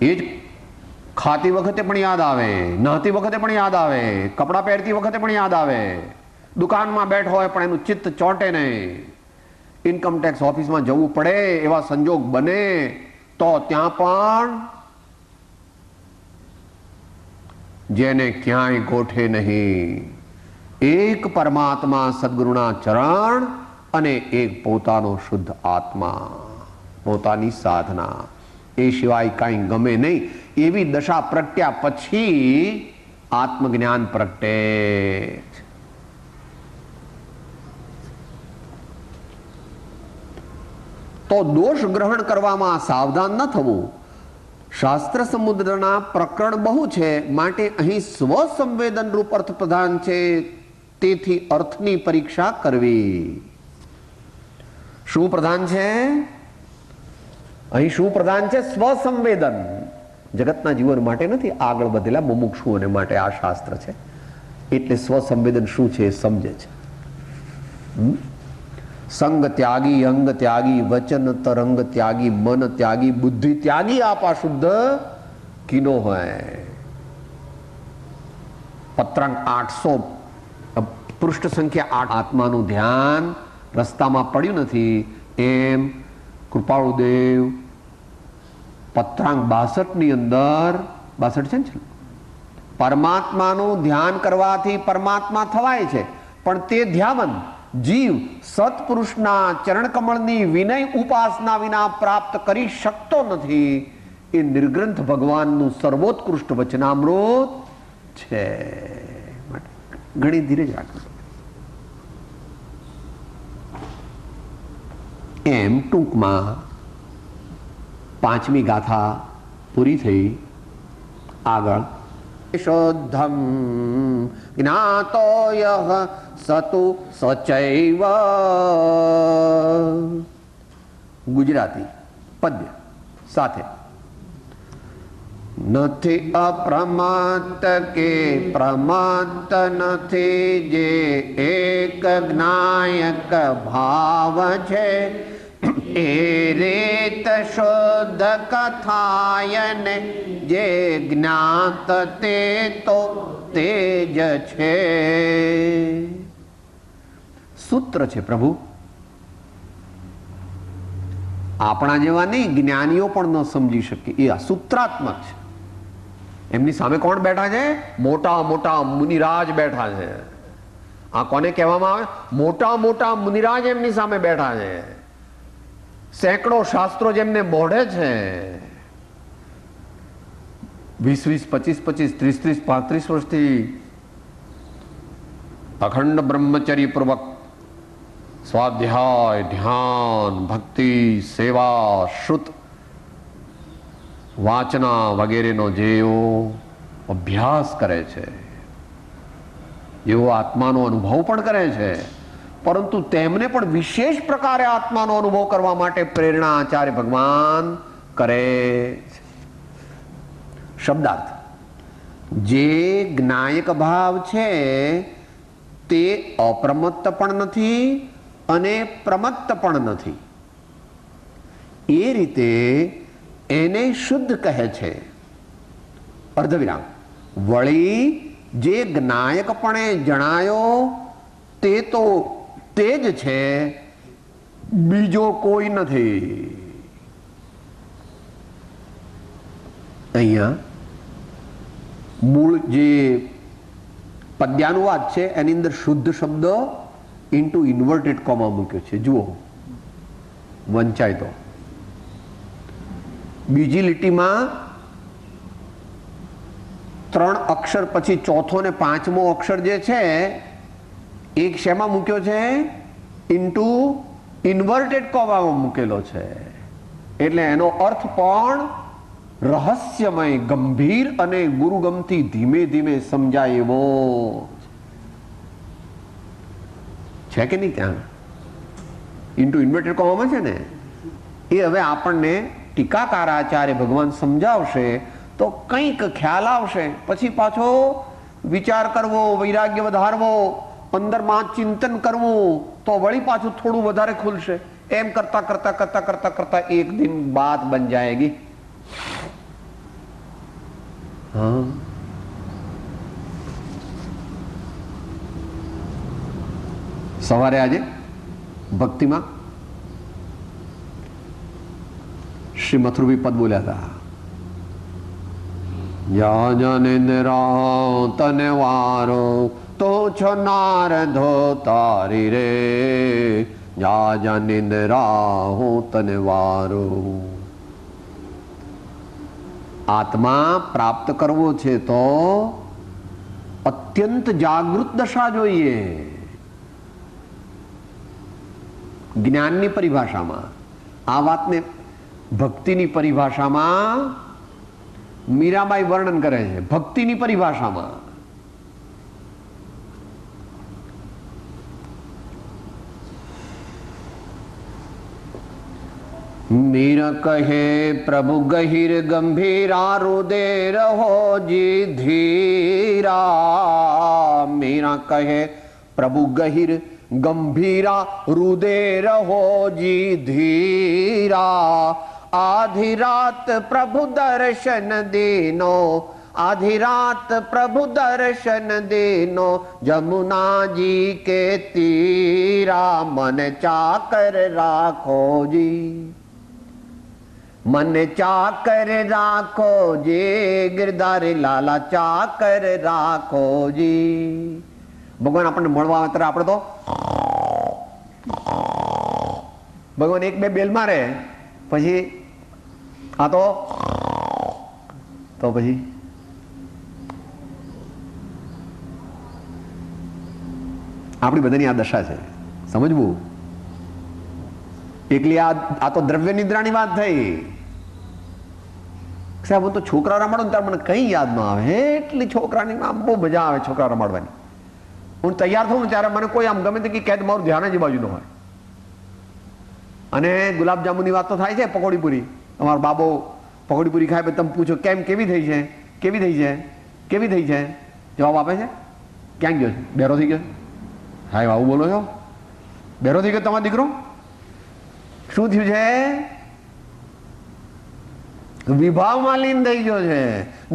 એ જ ખાતી વખતે પણ યાદ આવે, નહાતી વખતે પણ યાદ આવે, કપડાં પહેરતી વખતે પણ યાદ આવે, દુકાનમાં બેઠો હોય પણ એનું ચિત્ત ચોંટે નહીં. ઇન્કમટેક્સ ઓફિસમાં જવું પડે એવા સંજોગ બને તો ત્યાં પણ જેને ક્યાંય ગોઠે નહીં. એક પરમાત્મા સદગુરુના ચરણ અને એક પોતાનો શુદ્ધ આત્મા, પોતાની સાધના, એ સિવાય કાંઈ ગમે નહીં. એવી દશા પ્રગટ્યા પછી આત્મજ્ઞાન પ્રગટે. તો દોષ ગ્રહણ કરવામાં સાવધાન ન થવું. શાસ્ત્ર સમુદ્રના પ્રકરણ બહુ છે, માટે અહીં સ્વસંવેદન રૂપ અર્થ પ્રધાન છે. તેથી અર્થની પરીક્ષા કરવી. શું પ્રધાન છે અહીં? શું પ્રધાન છે? સ્વસંવેદન. જગતના જીવન માટે નથી, આગળ વધેલા મુમુક્ષુઓને માટે આ શાસ્ત્ર છે. એટલે સ્વસંવેદન શું છે એ સમજે છે. સંગ ત્યાગી, અંગ ત્યાગી, વચન તરંગ ત્યાગી, મન ત્યાગી, બુદ્ધિ ત્યાગી, આપા શુદ્ધ કિનો હોય. પત્રાંક 800 પૃષ્ઠ સંખ્યા 8. આત્માનું ધ્યાન રસ્તામાં પડ્યું નથી એમ કૃપાળુદેવ પત્રાંક 62 ની અંદર 62 છે ને, પરમાત્માનું ધ્યાન કરવાથી પરમાત્મા થવાય છે, પણ તે ધ્યાન જીવ સત્પુરુષના ચરણ કમળની વિનય ઉપાસના વિના પ્રાપ્ત કરી શકતો નથી. એ નિર્ગ્રંથ ભગવાનનું સર્વોત્કૃષ્ટ વચનામૃત છે. ઘણી ધીરજ રાખો. એમ ટૂંકમાં 5મી ગાથા પૂરી થઈ. આગળ શુદ્ધમ જ્ઞાતો યહ સતુ સચૈવ. ગુજરાતી પદ્ય સાથે. નથી અપ્રમત્ત કે પ્રમત્ત નથી, જે એક જ્ઞાયક ભાવ છે. એ રેત શુદ્ધ કથાયને, જે જ્ઞાત તે તો તેજ છે. સૂત્ર છે પ્રભુ. આપણા જેવા નહીં, જ્ઞાનીઓ પણ ન સમજી શકે એ આ સૂત્રાત્મક છે. એમની સામે કોણ બેઠા છે? મોટા મોટા મુનિરાજ બેઠા છે. આ કોને કહેવામાં આવે? મોટા મોટા મુનિરાજ એમની સામે બેઠા છે. સેંકડો શાસ્ત્રો જેમને મોઢે છે. 20-20, 25-25, 30-30, 35 વર્ષથી અખંડ બ્રહ્મચર્ય પૂર્વક સ્વાધ્યાય, ધ્યાન, ભક્તિ, સેવા, શ્રુત, વાચના વગેરેનો જેઓ અભ્યાસ કરે છે, એવો આત્માનો અનુભવ પણ કરે છે, પરંતુ તેમને પણ વિશેષ પ્રકારે આત્માનો અનુભવ કરવા માટે પ્રેરણા આચાર્ય ભગવાન કરે છે. શબ્દાર્થ: જે જ્ઞાયક ભાવ છે તે અપ્રમત્ત પણ નથી અને પ્રમત્ત પણ નથી. એ રીતે એને શુદ્ધ કહે છે. અર્ધવિરામ. વળી જે જ્ઞાયકપણે જણાયો તે તો તે જ છે, બીજો કોઈ નથી. અહીંયા મૂળ જે પદ્યાનુવાદ છે એની અંદર શુદ્ધ શબ્દ ઇન્ટુ ઇન્વર્ટેડ કોમા મૂક્યો છે. જુઓ, વંચાય તો. બીજી લીટીમાં 3 અક્ષર પછી ચોથો ને પાંચમો અક્ષર જે છે એક શેમાં મૂક્યો છે? ઇન્ટુ ઇન્વર્ટેડ કોમામાં મૂકેલો છે. એટલે એનો અર્થ પણ રહસ્યમય, ગંભીર અને ગુરુગમથી ધીમે ધીમે સમજાય એવો છે કે નહીં? ત્યાં ઇન્ટુ ઇન્વર્ટેડ કોમામાં છે ને. એ હવે આપણને ટીકાકારાચાર્ય ભગવાન સમજાવશે તો કંઈક ખ્યાલ આવશે. પછી પાછો વિચાર કરવો, વૈરાગ્ય વધારવો, અંદરમાં ચિંતન કરવું, તો વળી પાછું થોડું વધારે ખુલશે. એમ કરતા કરતા કરતા કરતા કરતા એક દિન બાત બન જાયેગી. હા, સવારે આજે ભક્તિમાં શ્રી મથુરભાઈ પદ બોલ્યા હતા. યા જનેન્દ્ર તને વારો તો છો નારધો તારી રે, યા જનેન્દ્ર હું તને વારો. આત્મા પ્રાપ્ત કરવો છે તો અત્યંત જાગૃત દશા જોઈએ. જ્ઞાનની પરિભાષામાં આ વાતને ભક્તિની પરિભાષામાં મીરાબાઈ વર્ણન કરે છે. ભક્તિની પરિભાષામાં મીર કહે પ્રભુ ગહીર ગંભીરા રુદે રહો જી ધીરા. મીરા કહે પ્રભુ ગહીર ગંભીરા રુદે રહો જી ધીરા. આધી રાત પ્રભુ દર્શન દેનો, આધી રાત પ્રભુ દર્શન દેનો, જમુનાજી કે તીરા. મન ચાકર રાખો જી, મને ચાકર રાખો જી, ગિરધારી લાલા ચાકર રાખો જી. ભગવાન આપણને મળવા આવે ત્યારે આપણે તો ભગવાન એક બે બેલ મારે, પછી આ તો પછી આપણી બધાની આ દશા છે. સમજવું. એકલી આ તો દ્રવ્ય નિદ્રાની વાત થઈ. સાહેબ હું તો છોકરા રમાડું ને ત્યારે મને કઈ યાદ ન આવે. એટલી છોકરાની આમ બહુ મજા આવે છોકરા રમાડવાની. હું તૈયાર થઉં ને ત્યારે મને કોઈ આમ ગમે તે કે મારું ધ્યાન જ બાજુ ન હોય. અને ગુલાબજાંબુની વાત તો થાય છે, પકોડીપુરી. તમારો બાબો પકોડીપુરી ખાય, તમે પૂછો કેમ, કેવી થઈ છે, કેવી થઈ છે, કેવી થઈ છે? જવાબ આપે છે ક્યાં ગયો છે? બેરો થઈ ગયો. હા આવું બોલો છો? બેરો થઈ ગયો તમારો દીકરો? શું થયું છે? વિભાવમાં લીન થઈ ગયો છે.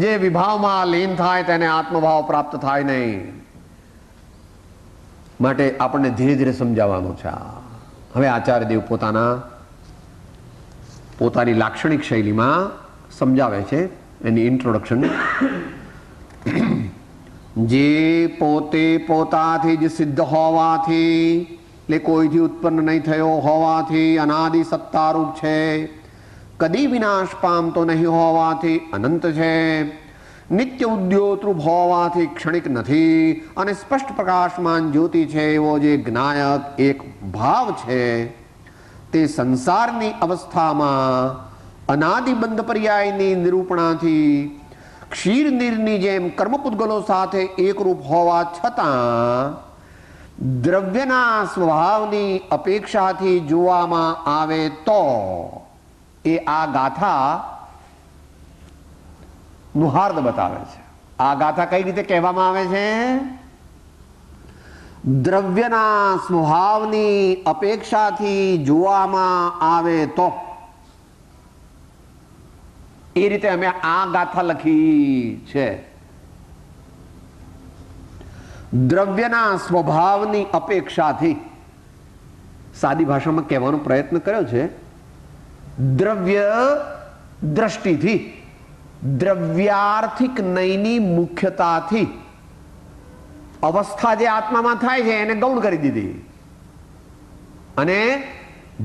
જે વિભાવમાં લીન થાય તેને આત્મભાવ પ્રાપ્ત થાય નહીં. માટે આપણને ધીરે ધીરે સમજાવવાનું છે. હવે આચાર્ય દેવ પોતાની લાક્ષણિક શૈલીમાં સમજાવે છે. એની ઇન્ટ્રોડક્શન. જે પોતે પોતાથી જ સિદ્ધ હોવાથી, એટલે કોઈથી ઉત્પન્ન નહીં થયો હોવાથી અનાદિ સત્તારૂપ છે, કદી વિનાશ પામતો નહીં હોવાથી અનંત છે, નિત્ય ઉદ્યોતરૂપ હોવાથી ક્ષણિક નથી, અને સ્પષ્ટ પ્રકાશમાન જ્યોતિ છે એવો જે જ્ઞાયક એક ભાવ છે, તે સંસારની અવસ્થામાં અનાદિબંધ પર્યાયની નિરૂપણાથી ક્ષીર નીરની જેમ કર્મપુદ્ગલો સાથે એકરૂપ હોવા છતાં દ્રવ્યના સ્વભાવની અપેક્ષાથી જોવામાં આવે તો એ આ ગાથા નું હાર્દ બતાવે છે. આ ગાથા કઈ રીતે કહેવામાં આવે છે? દ્રવ્યના સ્વભાવની અપેક્ષાથી જોવામાં આવે તો, એ રીતે અમે આ ગાથા લખી છે. દ્રવ્યના સ્વભાવની અપેક્ષાથી, સાદી ભાષામાં કહેવાનો પ્રયત્ન કર્યો છે, દ્રવ્ય દ્રષ્ટિથી, દ્રવ્યાર્થિક નયની મુખ્યતાથી અવસ્થા જે આત્મામાં થાય છે એને ગૌણ કરી દીધી, અને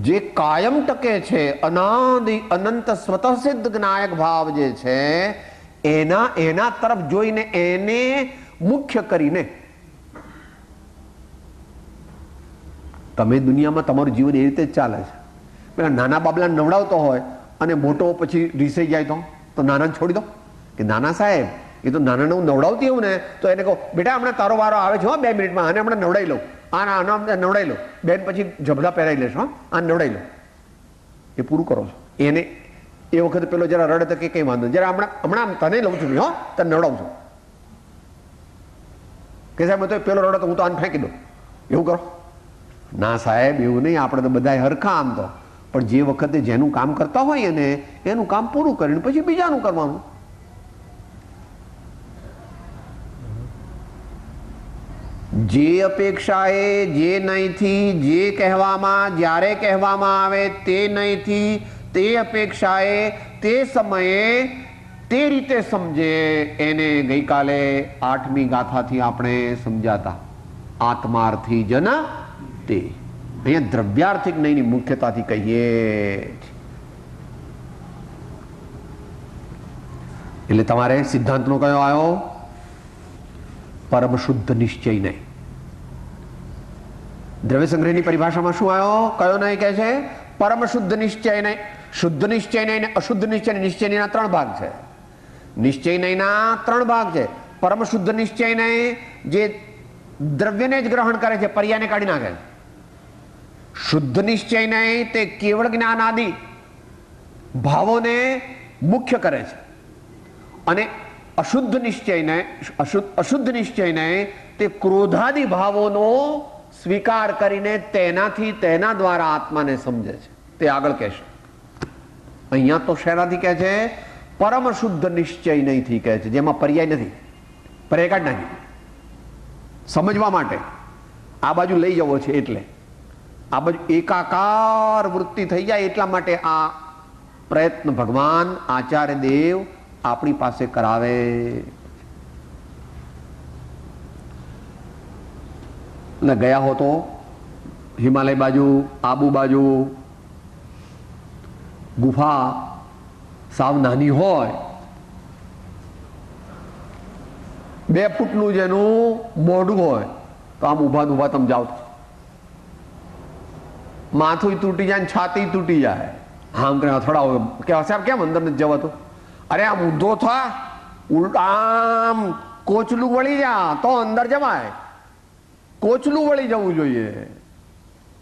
જે કાયમ ટકે છે અનાદિ અનંત સ્વતઃસિદ્ધ જ્ઞાયક ભાવ જે છે એના તરફ જોઈને એને મુખ્ય કરીને તમે દુનિયામાં તમારું જીવન એ રીતે જ ચાલે છે. પેલા નાના બાબલા નવડાવતો હોય અને મોટો પછી રીસાઈ જાય તો નાના છોડી દો કે નાના સાહેબ એ તો નાના હું નવડાવતી હોઉં ને તો એને કહો બેટા હમણાં તારો વારો આવે છે 2 મિનિટમાં, આને હમણાં નવડાવી લઉં, આના નવડાવી લઉં, બેન પછી જબડા પહેરાવી લેશો, આ નવડાવી લો. એ પૂરું કરો છો. એને એ વખતે પેલો જરા રડે તો કે કઈ વાંધો, જરા હમણાં તને લઉં છું, તને નવડાવું છું કે સાહેબ તો પેલો રડે તો હું તો આને ફેંકી દઉં. એવું કરો ના સાહેબ, એવું નહીં. આપણે તો બધા હરખા આમ તો, પણ જે વખતે જેનું કામ કરતા હોય ને એનું કામ પૂરું કરીને પછી બીજાનું કરવાનું. જે અપેક્ષાએ જે નહીંથી જે કહેવામાં, જ્યારે કહેવામાં આવે તે નહીંથી તે અપેક્ષાએ તે સમયે તે રીતે સમજે, એને ગઈકાલે 8મી ગાથાથી આપણે સમજાતા. આત્માર્થી જન તે, અહીંયા દ્રવ્યાર્થિક નહીંની મુખ્યતાથી કહીએ. એટલે તમારે સિદ્ધાંતનો કયો આવ્યો? પરમ શુદ્ધ નિશ્ચય નહીં. દ્રવ્ય સંગ્રહની પરિભાષામાં શું આવ્યો? કયો નહીં કહે છે? પરમ શુદ્ધ નિશ્ચય નહીં. શુદ્ધ નિશ્ચય નહીં ને અશુદ્ધ નિશ્ચય. નિશ્ચયના 3 ભાગ છે. નિશ્ચય નહીંના 3 ભાગ છે. પરમ શુદ્ધ નિશ્ચય નહીં જે દ્રવ્યને જ ગ્રહણ કરે છે, પર્યાયને કાઢી નાખે. શુદ્ધ નિશ્ચય નહીં તે કેવળ જ્ઞાન આદિ ભાવોને મુખ્ય કરે છે, અને અશુદ્ધ નિશ્ચય નહીં, અશુદ્ધ નિશ્ચય નહીં તે ક્રોધાદિ ભાવોનો સ્વીકાર કરીને તેનાથી તેના દ્વારા આત્માને સમજે છે. તે આગળ કહેશે. અહીંયા તો શેનાથી કહે છે? પરમ શુદ્ધ નિશ્ચય નહીંથી કહે છે, જેમાં પર્યાય નથી. પર્યાય કાઢ નાખી સમજવા માટે આ બાજુ લઈ જવો છે, એટલે આ બાજુ એકાકાર વૃત્તિ થઈ જાય એટલા માટે આ પ્રયત્ન ભગવાન આચાર્ય દેવ આપણી પાસે કરાવે. ને ગયા હો તો હિમાલય બાજુ, આબુ બાજુ ગુફા સાવ નાની હોય, 2 ફૂટનું જેનું મોઢું હોય, તો આમ ઉભા ઉભા તમે જાઓ માથું તૂટી જાય, છાતી તૂટી જાય. આમ કરે અથડાવો કે સાહેબ કેમ અંદર નથી જવાતું? અરે આમ ઊંધો થા, આમ કોચલું વળી જા તો અંદર જવાય. કોચલું વળી જવું જોઈએ,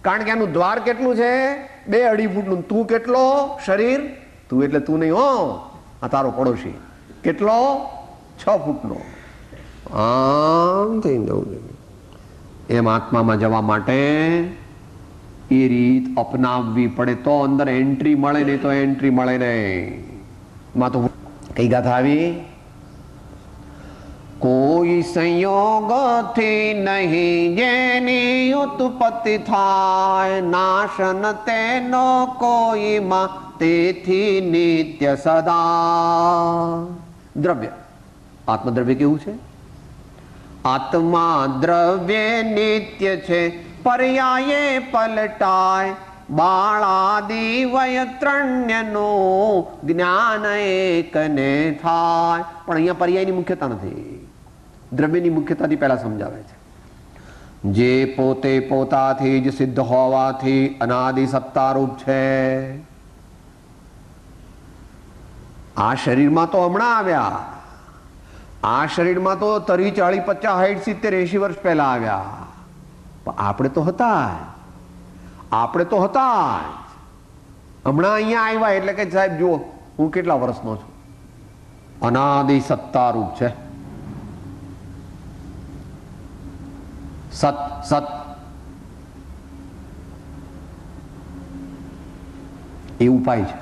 કારણ કે એનું દ્વાર કેટલું છે? 2-2.5 ફૂટનું. તું કેટલો શરીર? તું એટલે તું નહીં હો, આ તારો પડોશી કેટલો? 6 ફૂટનો. આમ થઈ જવું જોઈએ. એમ આત્મામાં જવા માટે એ રીત અપનાવવી પડે તો અંદર એન્ટ્રી મળે, નહીં તો એન્ટ્રી મળે નહીં. માં તો કઈ ગાથા આવી? કોઈ સંયોગથી નહીં જેની ઉત્પત્તિ થાય, નાશન તેનો કોઈમાં તેથી નિત્ય સદા. દ્રવ્ય, આત્મદ્રવ્ય કેવું છે? આત્મા દ્રવ્ય નિત્ય છે, પર્યાયે પલટાય, બાળાદિ વયત્રણ્યનું જ્ઞાન એકને થાય. પણ અહીંયા પર્યાયની મુખ્યતા નથી, દ્રવ્યની મુખ્યતાથી પહેલા સમજાવે છે. જે પોતે પોતાથી જ સિદ્ધ હોવાથી અનાદિ સત્તારૂપ છે. આ શરીરમાં તો હમણાં આવ્યા, આ શરીરમાં તો 30, 40, 50, 60, 70, 80 વર્ષ પહેલા આવ્યા. આપણે તો હતા, આપણે તો હતા હમણાં અહીંયા આવ્યા એટલે કે સાહેબ જુઓ હું કેટલા વર્ષનો છું. અનાદિ સત્તારૂપ છે. સત સત એ ઉપાય છે.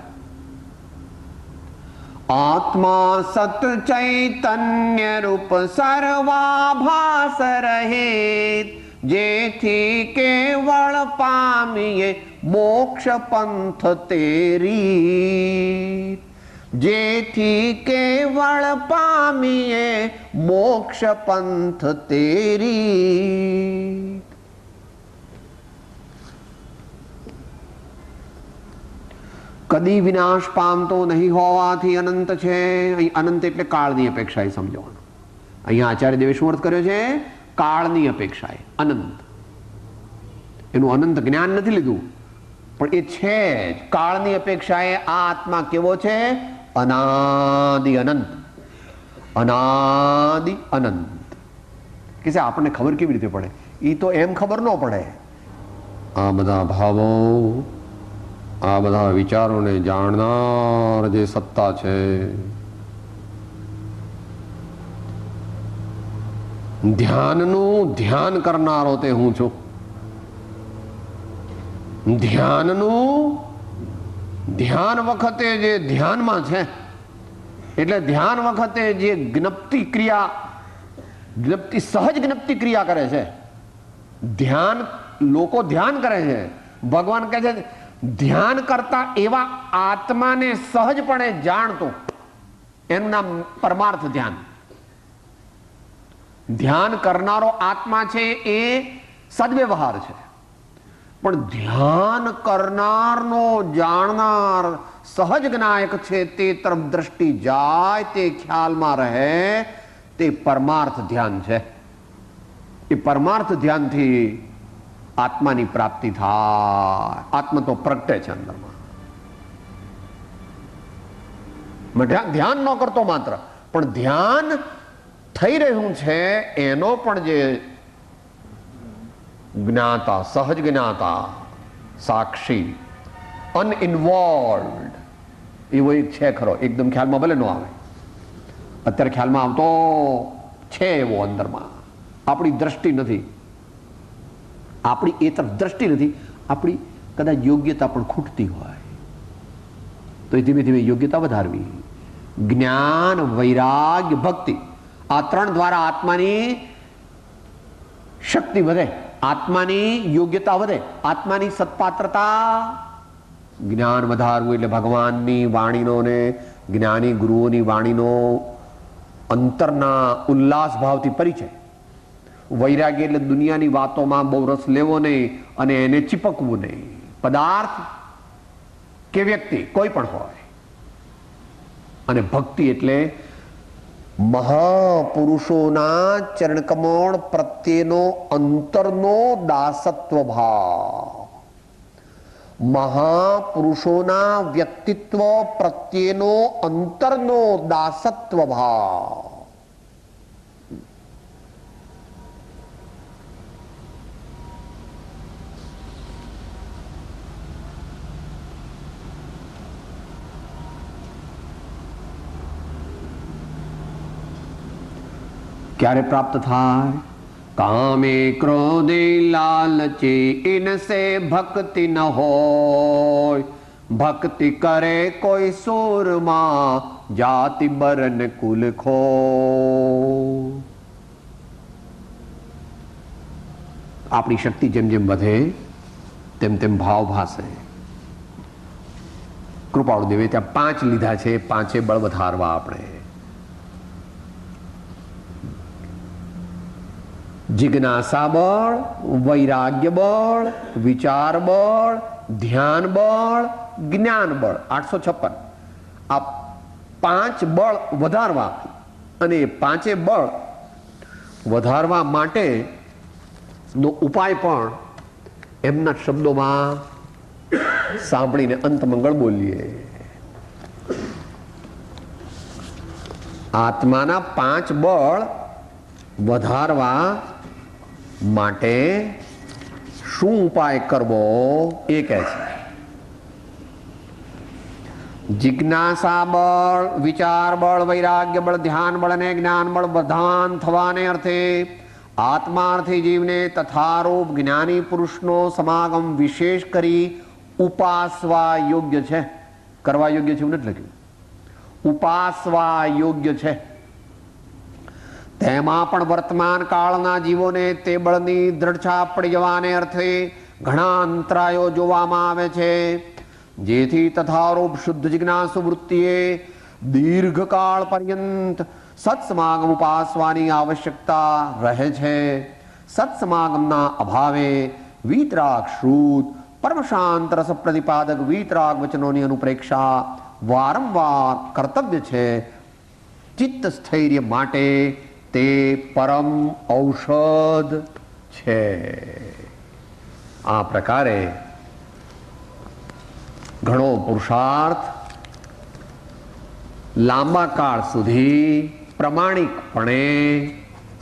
આત્મા સત ચૈતન્ય રૂપ સર્વાભાસ રહે, જેથી કેવળ પામીએ મોક્ષ પંથ તેરી, જેથી કેવળ પામીએ મોક્ષ પંથ તેરી. કદી વિનાશ પામતો નહીં હોવાથી અનંત છે. અહીં અનંત એટલે કાળની અપેક્ષાએ સમજવાનું. અહીંયા આચાર્ય દેવે શું અર્થ કર્યો છે? કાળની અપેક્ષાએ અનંત. એનું અનંત જ્ઞાન નથી લીધું, પણ એ છે જ. કાળની અપેક્ષાએ આ આત્મા કેવો છે? અનાદિ અનંત. અનાદિ અનંત. કે છે આપણને ખબર કેવી રીતે પડે? એ તો એમ ખબર ન પડે. આ બધા ભાવો, આ બધા વિચારોને જાણનાર જે સત્તા છે, ધ્યાનનું ધ્યાન કરનારો તે હું છું. ધ્યાનનું ધ્યાન વખતે જે ધ્યાનમાં છે, એટલે ધ્યાન વખતે જે જ્ઞપ્તિ ક્રિયા, જ્ઞપ્તિ સહજ જ્ઞપ્તિ ક્રિયા કરે છે. ધ્યાન લોકો ધ્યાન કરે છે. ભગવાન કહે છે ધ્યાન કરતા એવા આત્માને સહજપણે જાણતો, એનું નામ પરમાર્થ ધ્યાન. ધ્યાન કરનારો આત્મા છે એ સદવ્યવહાર છે, પણ ધ્યાન કરનારનો જાણનાર સહજ જ્ઞાયક છે તે તરફ દ્રષ્ટિ જાય, તે ખ્યાલમાં રહે, તે પરમાર્થ ધ્યાન છે. એ પરમાર્થ ધ્યાનથી આત્માની પ્રાપ્તિ થાય. આત્મા તો પ્રગટે છે અંદરમાં. ધ્યાન ન કરતો માત્ર, પણ ધ્યાન થઈ રહ્યું છે એનો પણ જે જ્ઞાતા, સહજ જ્ઞાતા, સાક્ષી, અનઇન્વોલ્વડ, એવો એક છે ખરો. એકદમ ખ્યાલમાં ભલે ન આવે, અત્યારે ખ્યાલમાં આવતો છે એવો અંદરમાં. આપણી દ્રષ્ટિ નથી, આપણી એ તરફ દ્રષ્ટિ નથી. આપણી કદાચ યોગ્યતા પણ ખૂટતી હોય તો એ ધીમે ધીમે યોગ્યતા વધારવી. જ્ઞાન, વૈરાગ્ય, ભક્તિ, આ ત્રણ દ્વારા આત્માની શક્તિ વધે, આત્માની યોગ્યતા વધે, આત્માની સત્પાત્રતા. જ્ઞાન વધારવું એટલે ભગવાનની વાણીનો ને જ્ઞાની ગુરુઓની વાણીનો અંતરના ઉલ્લાસ ભાવથી પરિચય. વૈરાગ્ય એટલે દુનિયાની વાતોમાં બહુ રસ લેવો નહીં અને એને ચીપકવું નહીં. પદાર્થ કે વ્યક્તિ કોઈ પણ હોય. અને ભક્તિ એટલે મહાપુરુષોના ચરણકમળ પ્રત્યેનો અંતરનો દાસત્વ ભાવ, મહાપુરુષોના વ્યક્તિત્વ પ્રત્યેનો અંતરનો દાસત્વ ભાવ. ક્યારે પ્રાપ્ત થાય? કામે ક્રોધે લાલચે ઇનસે ભક્તિ ન હોય. ભક્તિ કરે કોઈ સુરમાં જાતિ બરન કુલ ખો. આપણી શક્તિ જેમ જેમ વધે તેમ તેમ ભાવ ભાસે. કૃપાળુ દેવે ત્યાં 5 લીધા છે, 5 બળ વધારવા આપણે. જિજ્ઞાસા બળ, વૈરાગ્ય બળ, વિચાર બળ, ધ્યાન બળ, જ્ઞાન બળ, 856. આ 5 બળ વધારવા. અને 5 બળ વધારવા માટે નો ઉપાય પણ એમના શબ્દોમાં સાંભળીને અંત મંગળ બોલીએ. આત્માના 5 બળ વધારવા માટે શું ઉપાય કરવો એ કહે છે. જિજ્ઞાસા બળ, વિચાર બળ, વૈરાગ્ય બળ, ધ્યાન બળ અને જ્ઞાન બળ પ્રધાન થવાને અર્થે આત્માર્થી જીવને તથારૂપ જ્ઞાની પુરુષનો સમાગમ વિશેષ કરી ઉપાસવા યોગ્ય છે. કરવા યોગ્ય છે એવું નથી લખ્યું, ઉપાસવા યોગ્ય છે. તેમાં પણ વર્તમાન કાળના જીવોને તે બળની દ્રઢતા પડી જવાને અર્થે ઘણા અંતરાયો જોવામાં આવે છે, જેથી તથારૂપ શુદ્ધ જિજ્ઞાસુ વૃત્તિએ દીર્ઘકાળ પર્યંત સત્સમાગમ ઉપાસવાની આવશ્યકતા રહે છે. સત્સમાગમના અભાવે વીતરાગ શ્રુત પરમ શાંત રસ પ્રતિપાદક વીતરાગ વચનોની અનુપ્રેક્ષા વારંવાર કર્તવ્ય છે. ચિત્ત સ્થૈર્ય માટે તે પરમ ઔષધ છે. આ પ્રકારે ઘણો પુરુષાર્થ લાંબા કાળ સુધી પ્રમાણિકપણે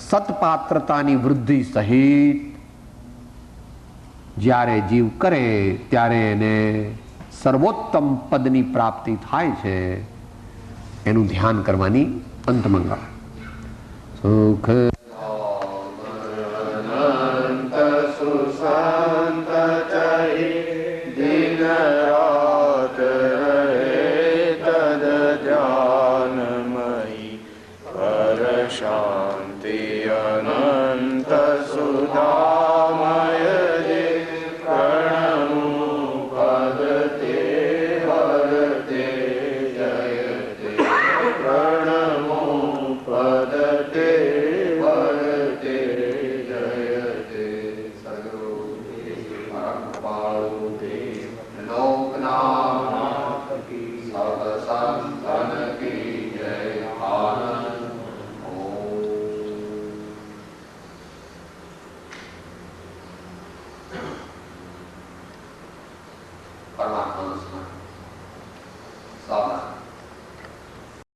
સત્પાત્રતાની વૃદ્ધિ સહિત જ્યારે જીવ કરે ત્યારે એને સર્વોત્તમ પદની પ્રાપ્તિ થાય છે. એનું ધ્યાન કરવાની અંતમંગળ. સુખ શાંતિ અનંત સુધામય જે પ્રણમુ પદ તે વરતે જયતે પ્રણમુ પદ તે વરતે જયતે સદગુરુ પરમ કૃપાળુ દેવ લોકનાથ કી સબ સંતન કી જય. આનંદ પરમાત્માનું સ્મરણ.